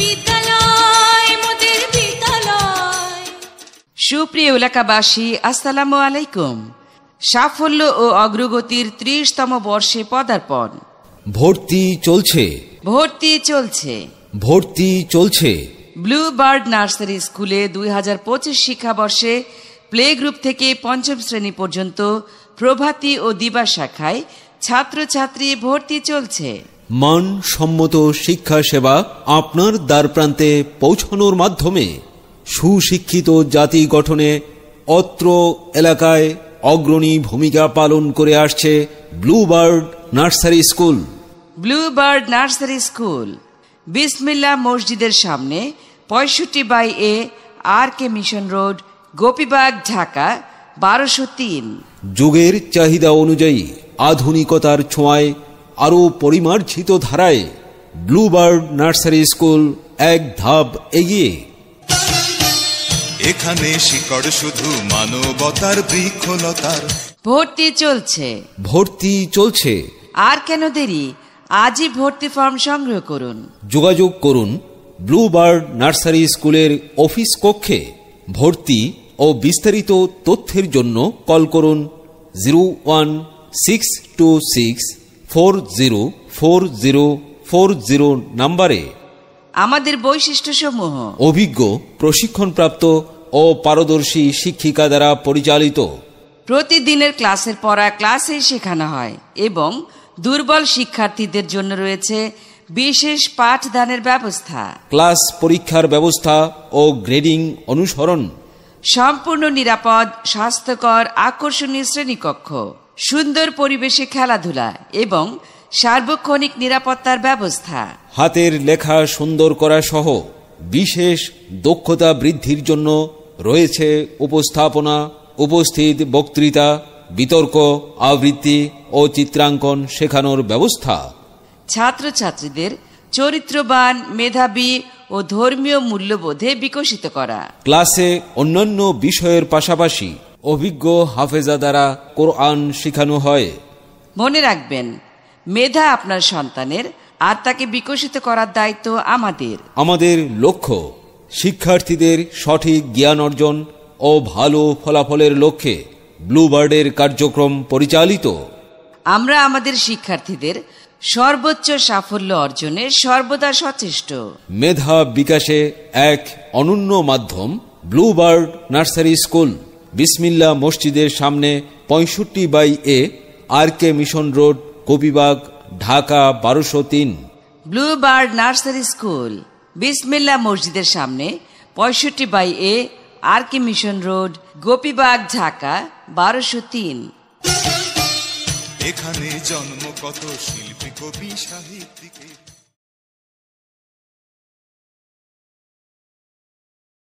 বিদ্যালয় মোদের বিদ্যালয়। সুপ্রিয় এলাকাবাসী, আসসালামু আলাইকুম। সাফল্য ও অগ্রগতির 30তম বর্ষে পদার্পণ। ভর্তি চলছে, ভর্তি চলছে, ভর্তি চলছে। ব্লু বার্ড নার্সারি স্কুলে 2025 শিক্ষাবর্ষে প্লে গ্রুপ থেকে 5ম শ্রেণী পর্যন্ত প্রভাতী ও দিবা শাখায় ছাত্রছাত্রী ভর্তি চলছে। মানসম্মত শিক্ষা সেবা আপনার দ্বারপ্রান্তে পৌঁছানোর মাধ্যমে সুশিক্ষিত জাতি গঠনে অত্র এলাকায় অগ্রণী ভূমিকা পালন করে আসছে blue bird nursery school. Blue bird nursery school বিসমিল্লাহ মসজিদের সামনে 65/A RK mission road, Gopibagh, Dhaka 1203। যুগের চাহিদা অনুযায়ী আধুনিকতার ছোঁয়ায় আরও পরিমার্জিত ধারায় ব্লু বার্ড নার্সারি স্কুল এক ধাপ এগিয়ে। এখানে শিকড় শুধু মানবতার বৃক্ষলতার। ভর্তি চলছে, ভর্তি চলছে। আর কেন দেরি? আজই ভর্তি ফর্ম সংগ্রহ করুন। যোগাযোগ করুন ব্লু বার্ড নার্সারি স্কুলের অফিস কক্ষে। ভর্তি ও বিস্তারিত তথ্যের জন্য কল করুন 01626404040 নম্বরে। আমাদের বৈশিষ্ট্যসমূহ: অভিজ্ঞ, প্রশিক্ষণপ্রাপ্ত ও পারদর্শী শিক্ষিকা দ্বারা পরিচালিত। প্রতিদিনের ক্লাসের পড়া ক্লাসেই শেখানো হয় এবং দুর্বল শিক্ষার্থীদের জন্য রয়েছে বিশেষ পাঠদানের ব্যবস্থা। ক্লাস পরীক্ষার ব্যবস্থা ও গ্রেডিং অনুসরণ। সম্পূর্ণ নিরাপদ, স্বাস্থ্যকর, আকর্ষণীয় শ্রেণীকক্ষ, সুন্দর পরিবেশে খেলাধুলা এবং সার্বক্ষণিক নিরাপত্তার ব্যবস্থা। হাতের লেখা সুন্দর করা সহ বিশেষ দক্ষতা বৃদ্ধির জন্য রয়েছে উপস্থাপনা, উপস্থিত বক্তৃতা, বিতর্ক, আবৃত্তি ও চিত্রাঙ্কন শেখানোর ব্যবস্থা। ছাত্রছাত্রীদের চরিত্রবান, মেধাবী ও ধর্মীয় মূল্যবোধে বিকশিত করা। ক্লাসে অন্যান্য বিষয়ের পাশাপাশি অভিজ্ঞ হাফেজা দ্বারা কোরআন শেখানো হয়। মনে রাখবেন, মেধা আপনার সন্তানের, আর তাকে বিকশিত করার দায়িত্ব আমাদের। আমাদের লক্ষ্য শিক্ষার্থীদের সঠিক জ্ঞান অর্জন ও ভালো ফলাফলের লক্ষ্যে ব্লু বার্ডের কার্যক্রম পরিচালিত। আমরা আমাদের শিক্ষার্থীদের সর্বোচ্চ সাফল্য অর্জনে সর্বদা সচেষ্ট। মেধা বিকাশে এক অনন্য মাধ্যম ব্লু বার্ড নার্সারি স্কুল। বিসমিল্লাহ মসজিদের সামনে 65/A RK mission road, Gopibagh, Dhaka 1203। Blue bird nursery school বিসমিল্লাহ মসজিদের সামনে 65/A RK mission road, Gopibagh, Dhaka 1203। এখানে জন্ম কত শিল্পী, কবি, সাহিত্যিকের।